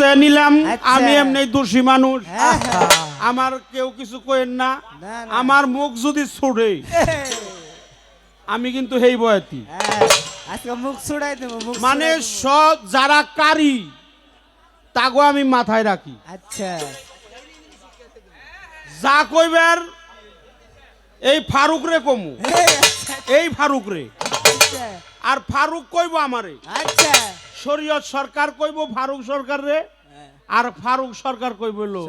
চেয়ে নিলাম। আমি এমনি দোষী মানুষ, আমার কেউ কিছু কইেন না। আমার মুখ যদি ছুড়ে আমি কিন্তু হেই বয়াতি আজকে মুখ ছুড়াই দেব। মানে সব যারা কারি তাগো আমি মাথায় রাখি। আচ্ছা যা কইবার এই ফারুক রে কমু, এই ফারুক রে, আর ফারুক কইব আমারে। আচ্ছা শরীয়ত সরকার কইব ফারুক সরকার রে, আর ফারুক সরকার কইব লো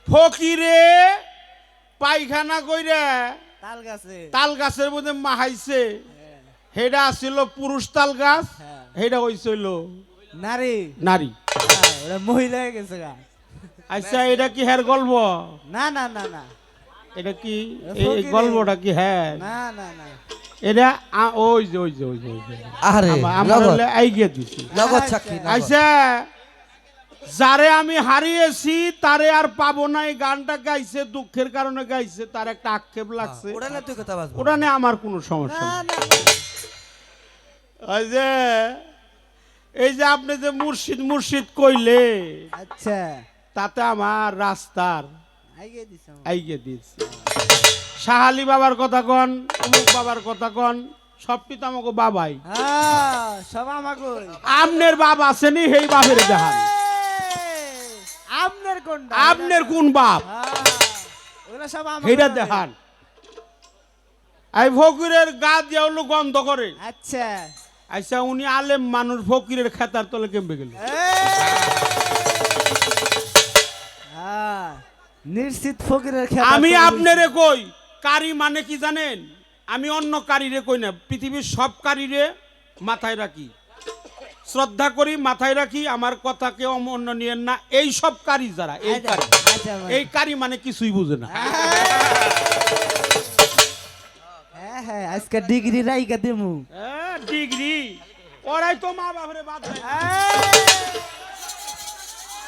ফকিরে পায়খানা কইরা তাল গাছের মধ্যে মাহাইছে, হেডা ছিল পুরুষ তাল গাছ, হেডা হইছিল নারী। নারী মহিলা হয়ে গেছে গা। আচ্ছা এটা কি হ্যার গল্প? না না না না, এটা কি এই গল্পটা কি? হ্যাঁ না না না, এটা ওই যে ওই যে ওই যে আরে আমরা আইগিয়ে দিছি নগদ সাক্ষী। আচ্ছা যারে আমি হারিয়েছি তারে আর পাবো না, এই গানটা গাইছে দুঃখের কারণে গাইছে, তার একটা আক্ষেপ লাগছে। ওটা না তুই কথা বল, ওটা নিয়ে আমার কোনো সমস্যা নেই। ওই যে এই যে আপনি যে মুর্শিদ মুর্শিদ কইলে, আচ্ছা তাতে আমার রাস্তার আইগে দিয়েছে। শাহ আলী বাবার কথা কন, অমুক বাবার কথা কন, সবটি তো আমাকে বাবাই। সব আমাকে। আমনের বাপ আসেনি, সেই বাপের জাহান। আপনার কোন বাপ হেটা দেখান। এই ফকিরের গা দিয়া হলো গন্ধ করে। আচ্ছা আচ্ছা উনি আলেম মানুষ, ফকিরের খেতার তলে কেমবে গেল? নিশ্চিত ফকিরের। আমি আপনারে কই কারি মানে কি জানেন? আমি অন্য কারিরে কই না, পৃথিবীর সব কারিরে মাথায় রাখি, শ্রদ্ধা করি, মাথায় রাখি। আমার কথা কেউ অন্য নিয়েন না। এই সব কারি যারা এই কারি, এই কারি মানে কিছুই বুঝে না। হ্যাঁ আজকে ডিগ্রি রাইকা দেমু। ডিগ্রি ওরাই তো মা বাপরে বাদ দেয়।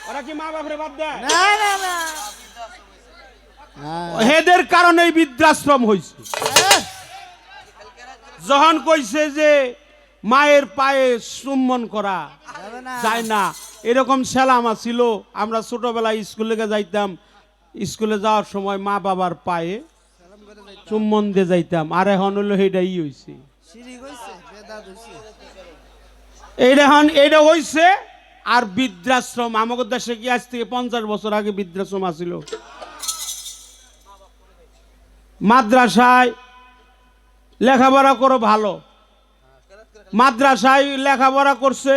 ওরা কি মা বাপরে বাদ দেয়? না না না, হেদের কারণে এই বৃদ্ধাশ্রম হয়েছে। যখন কইছে যে মায়ের পায়ে চুম্বন করা যায় না, এরকম সেলামা ছিল। আমরা ছোটবেলায় স্কুলে যাইতাম, স্কুলে যাওয়ার সময় মা বাবার পায়ে চুম্বন দিয়ে যাইতাম। আর এখন হলো এইটাই হয়েছে, এইটা হয়েছে। আর বৃদ্ধাশ্রম আমাদের দেশে কি আজ থেকে 50 বছর আগে বৃদ্ধাশ্রম আছিল? মাদ্রাসায় লেখাপড়া করো ভালো, মাদ্রাসায় লেখাপড়া করছে,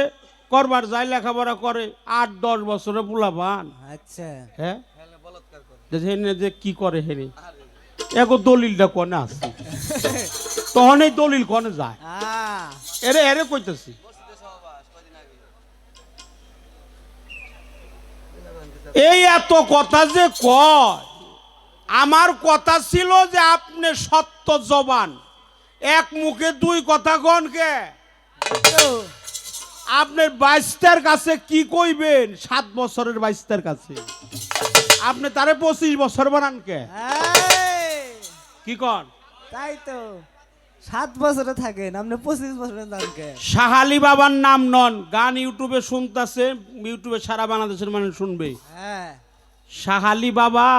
করবার যায় লেখাপড়া করে 8-10 বছরে পোলাপান। আচ্ছা হ্যাঁ যে কি করে হেনে এগো দলিলটা কনে আছে, তখন এই দলিল কনে যায়? এরে এরে কইতেছি। এই এত কথা যে কয়, আমার কথা ছিল যে আপনি সত্য জবান, এক মুখে দুই কথা কন কে? আপনার বাইস্তার কাছে কি কইবেন? 7 বছরের বাইস্তার কাছে আপনি তারে 25 বছর বানান কে? কি কন? তাই তো 7 বছরে থাকেন আপনি, 25 বছরের দাম কে? শাহ আলী বাবার নাম নন, গান ইউটিউবে শুনতেছে, ইউটিউবে সারা বাংলাদেশের মানুষ শুনবে। শাহ আলী বাবা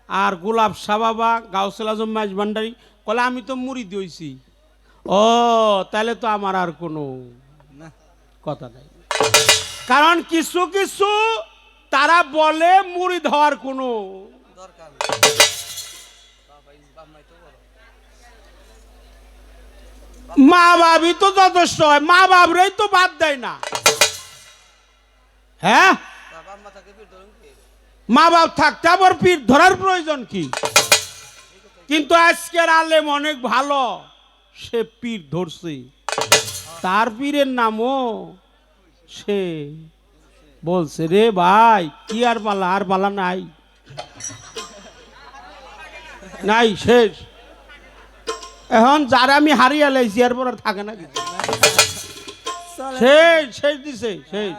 আর গোলাপ শাহ বাবা, গাউসুল আজম মাইজ ভান্ডারী কলে আমি তো মুড়ি দিয়েছি। ও তাহলে তো আমার আর কোনো কথা নাই, কারণ কিছু কিছু তারা বলে মুড়ি ধোয়ার কোনো দরকার নেই। মা বাবই তো যথেষ্ট হয়, মা বাবরাই তো বাদ দেয় না। হ্যাঁ মা বাপ থাকতে আবার পীর ধরার প্রয়োজন কি? কিন্তু আজকের আলেম অনেক ভালো, সে পীর ধরছে, তার পীরের নামও সে বলছে রে ভাই কি আর পালা, আর পালা নাই, নাই শেষ। এখন যারা আমি হারিয়ে লাইছি এরপর আর থাকে না, শেষ শেষ দিছে শেষ।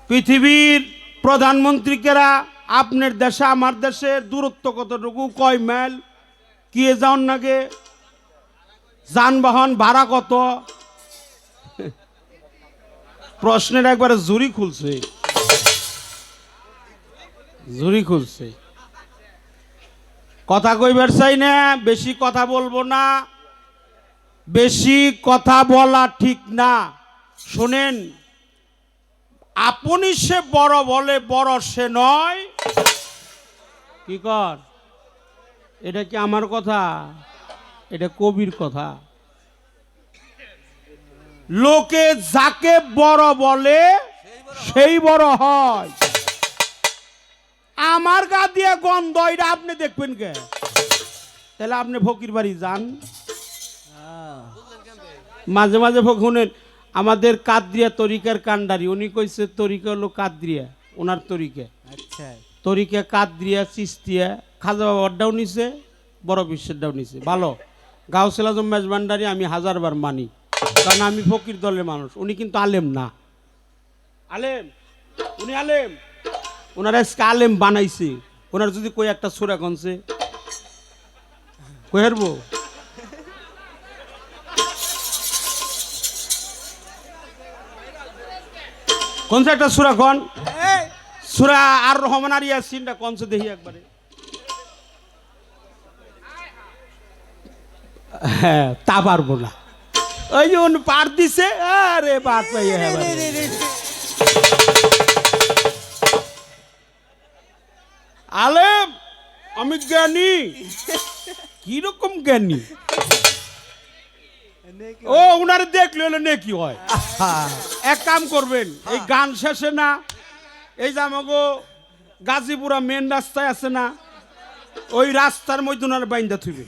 পৃথিবীর প্রধানমন্ত্রীকেরা আপনার দেশে আমার দেশের দূরত্ব কতটুকু, কয় মাইল, কি যাওয়ার নাগে, যানবাহন ভাড়া কত, প্রশ্নের একবারে জুরি খুলছে, জুরি খুলছে। কথা কইবার চাই না, বেশি কথা বলবো না, বেশি কথা বলা ঠিক না। শোনেন, আপনি সে বড় বলে বড় সে নয়। কি কর, এটা কি আমার কথা? এটা কবির কথা। লোকে যাকে বড় বলে সেই বড় হয়। আমার গা দিয়ে গন্ধ, এটা আপনি দেখবেন কে? তাহলে আপনি ফকির বাড়ি যান, মাঝে মাঝে শুনেন। আমাদের কাদরিয়া তরিকার কান্ডারি, উনি কইছে তরিকা হলো কাদরিয়া, ওনার তরিকা। আচ্ছা, তরিকা কাদরিয়া চিস্তিয়া, খাজা বাবারটাও নিছে, বড় বিশ্বেরটাও নিছে। ভালো, গাউসুল আজম মেজবান্ডারি আমি হাজারবার মানি, কারণ আমি ফকির দলের মানুষ। উনি কিন্তু আলেম না, আলেম, উনি আলেম, ওনারা আজকে আলেম বানাইছে। ওনার যদি কই একটা সুরা কনছে কই হারবো? কোনছে একটা সুরা কন, সুরা আর রহমান আর ইয়াসিনটা কোনছে দেখি একবারে। হ্যাঁ, তা পারবো না। ওই যে উনি পার দিছে, আরে পার পাইয়ে হ্যাঁ। আলেম, আমি জ্ঞানী। কিরকম জ্ঞানী? ও উনারে দেখলে হলে নেকি হয়। এক কাম করবেন, এই গান শেষে না, এই যে আমাগো গাজীপুরা মেন রাস্তায় আছে না, ওই রাস্তার মধ্যে ওনার বাইন্দা থুইবে।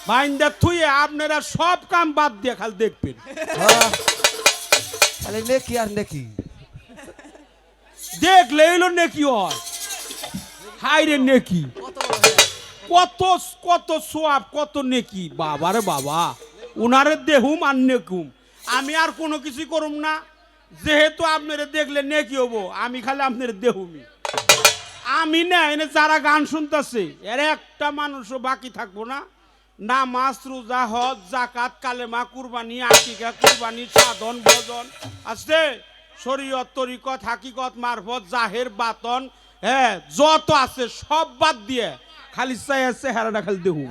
বাইন্দা থুয়ে আপনারা সব কাম বাদ দিয়ে খালি দেখবেন। তাহলে নেকি আর নেকি, দেখলে হলো নেকি হয়। হাই রে নেকি, কত কত সোয়াব, কত নেকি, বাবারে বাবা। উনারে দেহুম আর নেকুম, আমি আর কোনো কিছু করুম না। যেহেতু আপনারা দেখলে নেকি হবো, আমি খালি আপনার দেহুমি। আমি না এনে যারা গান শুনতেছে এর একটা মানুষও বাকি থাকবো না। নামাজ, রোজা, হজ, যাকাত, কালেমা, কুরবানি, আকিকা, কুরবানি, সাধন, ভজন আছে, শরীয়ত, তরিকত, হাকিকত, মারফত, জাহের, বাতন, হ্যাঁ যত আছে সব বাদ দিয়ে খালি চাই আছে হেরাটা খালি দেহু।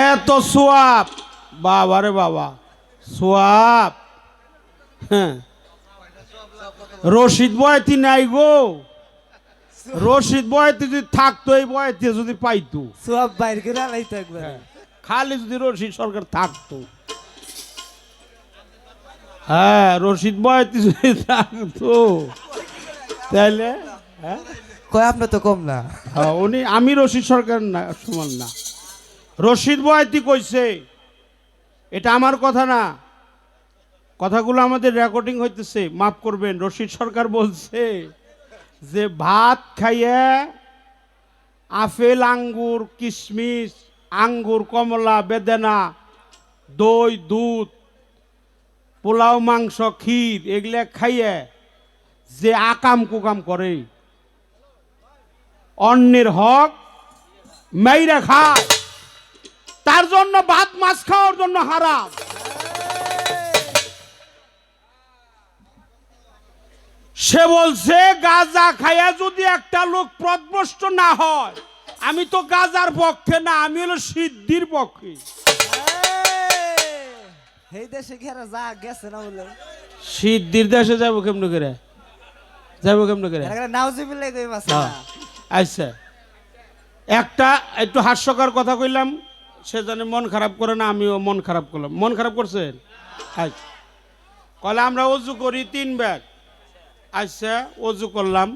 এত সোয়াব, বাবারে বাবা, সোয়াব। হ্যাঁ, রশিদ বয়তি নাই গো, রশিদ বয়তি যদি থাকতো, এই বয়তি যদি পাইতো, সব বাইর করে আলাইতো একবার। খালি যদি রশিদ সরকার থাকতো, হ্যাঁ রশিদ বয়তি যদি থাকতো তাহলে, হ্যাঁ কয় আপনি তো কম না। উনি, আমি রশিদ সরকার না সমান না। রশিদ বয়তি কইছে, এটা আমার কথা না, কথাগুলো আমাদের রেকর্ডিং হইতেছে, মাফ করবেন। রশিদ সরকার বলছে যে ভাত খাইয়ে আপেল, আঙ্গুর, কিশমিশ, আঙ্গুর, কমলা, বেদানা, দই, দুধ, পোলাও, মাংস, ক্ষীর এগুলা খাইয়ে যে আকাম কুকাম করে, অন্যের হক মেইরা খায়, তার জন্য ভাত মাছ খাওয়ার জন্য হারাম। সে বলছে গাঁজা খাইয়া যদি একটা লোক পথভ্রষ্ট না হয়, আমি তো গাঁজার পক্ষে না, আমি হলো সিদ্ধির পক্ষে। এই দেশে ঘেরা যা গেছে না বলে, সিদ্ধির দেশে যাবো কেমন করে, যাবো কেমন করে? নাউজুবিল্লাহ কই মাছ। আচ্ছা, একটা একটু হাস্যকর কথা কইলাম, সে জানে মন খারাপ করে না, আমিও মন খারাপ করলাম। মন খারাপ করছেন? আচ্ছা, কলে আমরা অজু করি 3 ব্যাগ। আচ্ছা, অজু করলাম,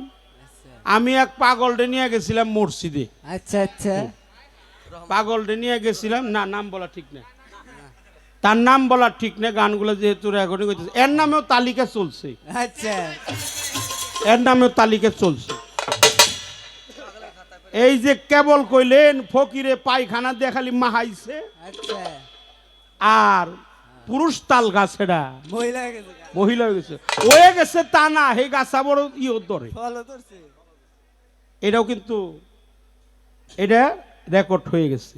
আমি এক পাগলটে নিয়ে গেছিলাম মসজিদে। আচ্ছা আচ্ছা, পাগলটে নিয়ে গেছিলাম, না নাম বলা ঠিক না, তার নাম বলা ঠিক না, গানগুলো যেহেতু রেকর্ডিং হইতেছে। এর নামেও তালিকা চলছে, আচ্ছা এর নামেও তালিকা চলছে। এই যে কেবল কইলেন ফকিরে পায়খানা দিয়ে খালি মাহাইছে, আচ্ছা, আর পুরুষ তাল গাছ, এটা মহিলা হয়ে গেছে, মহিলা হয়ে গেছে, হয়ে গেছে তা না, হে গাছা বড় ইয়ে ধরে। ফলো করছে। এটাও কিন্তু এটা রেকর্ড হয়ে গেছে।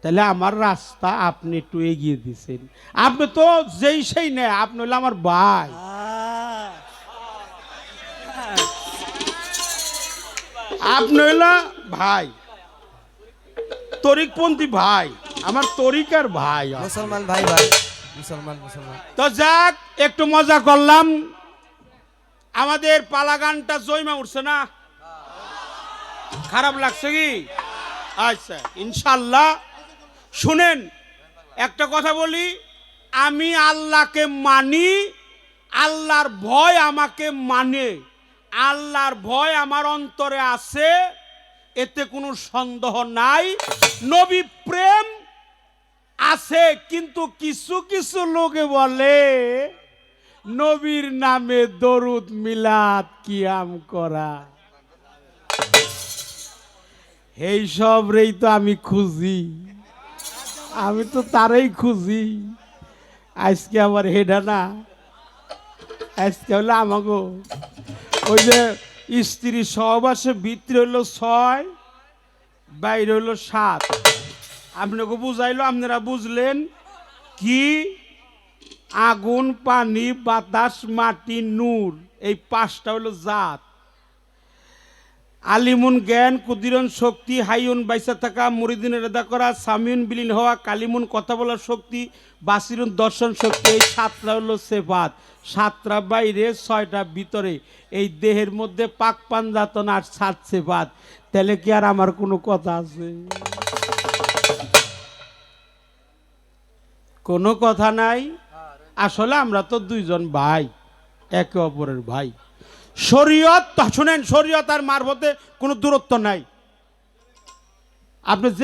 তাহলে আমার রাস্তা আপনি একটু এগিয়ে দিছেন। আপনি তো যেই সেই নেই, আপনি হলো আমার ভাই। আপনি হইলা ভাই, তরিকপন্থী ভাই, আমার তরিকার ভাই। মুসলমান ভাই ভাই, মুসলমান মুসলমান। তো যাক, একটু মজা করলাম। আমাদের পালা গানটা জয়মা উঠছে না? খারাপ লাগছে কি? আচ্ছা, ইনশাল্লাহ। শুনেন, একটা কথা বলি, আমি আল্লাহকে মানি, আল্লাহর ভয় আমাকে মানে, আল্লাহর ভয় আমার অন্তরে আছে, এতে কোনো সন্দেহ নাই। নবী প্রেম আছে, কিন্তু কিছু কিছু লোকে বলে নবীর নামে দরুদ মিলাদ কিয়াম করা, এই সব রেই তো আমি খুঁজি, আমি তো তারাই খুঁজি। আজকে আবার হেডা না, আজকে হলো আমাগো ওই যে স্ত্রী সহবাসে ভিতরে হইলো 6, বাইরে হইলো 7। আপনাকে বুঝাইলো, আপনারা বুঝলেন কি? আগুন, পানি, বাতাস, মাটি, নূর, এই 5টা হলো জাত। আলিমুন জ্ঞান, কুদিরন শক্তি, হাইউন বাইসা থাকা, মুরিদিন রেদা করা, সামিউন বিলীন হওয়া, কালিমুন কথা বলার শক্তি, বাসিরুন দর্শন শক্তি। এই 7টা হলো সেফাত। 7টা বাইরে, 6টা ভিতরে। এই দেহের মধ্যে পাক পাঞ্জাতন আর 7 সেফাত। তাহলে কি আর আমার কোনো কথা আছে? কোনো কথা নাই। আসলে আমরা তো 2জন ভাই, একে অপরের ভাই। শরীয়ত শুনেন, শরীয়ত আর মারফতে কোনো দূরত্ব নাই। আপনি যে